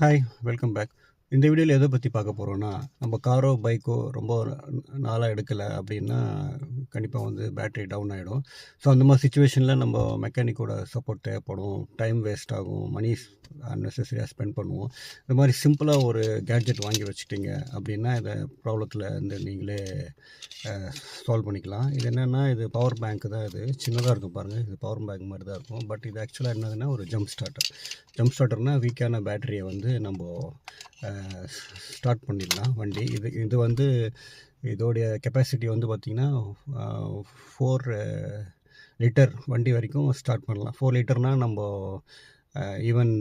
Hi, welcome back. இந்த வீடியோல எத பத்தி பார்க்க போறோம்னா, நம்ம காரோ, பைக்கோ ரொம்ப நாளா எடுக்கல அப்படின்னா, கண்டிப்பா வந்து பேட்டரி டவுன் ஆயிடும். ஸோ, அந்த மாரி சிச்சுவேஷன்ல நம்ம மெக்கானிக்கோட சப்போர்ட் தேவைப்படும். டைம் வேஸ்ட் ஆகும். மனி அன்னெசரியா ஸ்பெண்ட் பண்ணுவோம். இந்த மாரி சிம்பிளா ஒரு கேட்ஜெட் வாங்கி வச்சுட்டீங்க அப்படின்னா, இந்த ப்ராப்ளத்துல இருந்து நீங்களே அ சால்வ் பண்ணிக்கலாம். இது என்னன்னா, இது பவர் பேங்க் தான் இது. சின்னதா இருக்கும் பாருங்க. இது பவர் பேங்க் மாரி தான் இருக்கும். பட் இது ஆக்சுவலா என்னதுன்னா, ஒரு ஜம்ப் ஸ்டார்ட்டர். ஜம்ப் ஸ்டார்ட்டர்னா வீக்கான பேட்டரிய வந்து நம்போ அ ஸ்டார்ட் பண்ணிடலாம் வண்டி. இது இது வந்து இதோடைய கெப்பாசிட்டி வந்து பார்த்தீங்கன்னா, அ 4 லிட்டர் வண்டி வரைக்கும் ஸ்டார்ட் பண்ணலாம். 4 லிட்டர்னா நம்போ ஈவன்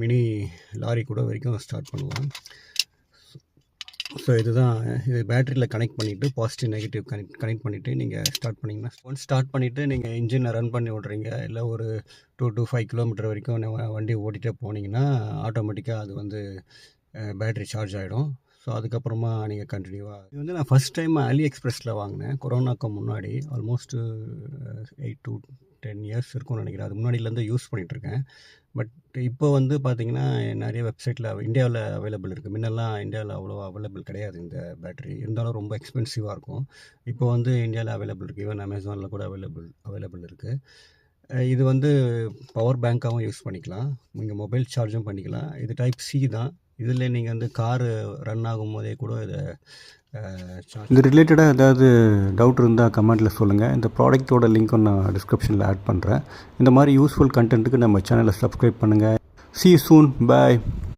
மினி லாரி கூட வரைக்கும் ஸ்டார்ட் பண்ணலாம். ஸோ இதுதான் இது பேட்டரியில் கனெக்ட் பண்ணிவிட்டு பாசிட்டிவ் நெகட்டிவ் கனெக்ட் பண்ணிவிட்டு நீங்கள் ஸ்டார்ட் பண்ணிங்கன்னா ஒன்ஸ் ஸ்டார்ட் பண்ணிவிட்டு நீங்கள் இன்ஜினை ரன் பண்ணி விட்றீங்க, இல்லை ஒரு 2 to 5 கிலோமீட்டர் வரைக்கும் வண்டி ஓட்டிகிட்டே போனீங்கன்னா ஆட்டோமேட்டிக்காக அது வந்து பேட்டரி சார்ஜ் ஆகிடும். ஸோ அதுக்கப்புறமா நீங்கள் கண்டினியூவாக இது வந்து நான் ஃபஸ்ட் டைம் அலி எக்ஸ்பிரஸில் வாங்கினேன் கொரோனாக்கு முன்னாடி. ஆல்மோஸ்ட்டு 8 to 10 இயர்ஸ் இருக்கும்னு நினைக்கிறேன். அது முன்னாடியிலேருந்து யூஸ் பண்ணிகிட்ருக்கேன். பட் இப்போ வந்து பார்த்தீங்கன்னா, நிறைய வெப்சைட்டில் இந்தியாவில் அவைலபிள் இருக்குது. முன்னெல்லாம் இந்தியாவில் அவ்வளோ அவைலபிள் கிடையாது இந்த பேட்டரி. இருந்தாலும் ரொம்ப எக்ஸ்பென்சிவாக இருக்கும். இப்போ வந்து இந்தியாவில் அவைலபிள் இருக்குது. ஈவன் அமேசானில் கூட அவைலபிள் இருக்குது. இது வந்து பவர் பேங்க்காகவும் யூஸ் பண்ணிக்கலாம். நீங்கள் மொபைல் சார்ஜும் பண்ணிக்கலாம். இது டைப் சி தான். இதில் நீங்கள் வந்து காரு ரன் ஆகும்போதே கூட இதை இது ரிலேட்டடாக ஏதாவது டவுட் இருந்தால் கமெண்ட்டில் சொல்லுங்கள். இந்த ப்ராடக்ட்டோட லிங்க்கும் நான் டிஸ்கிரிப்ஷனில் ஆட் பண்ணுறேன். இந்த மாதிரி யூஸ்ஃபுல் கண்டென்ட்டுக்கு நம்ம சேனலை சப்ஸ்கிரைப் பண்ணுங்கள். See you soon. Bye.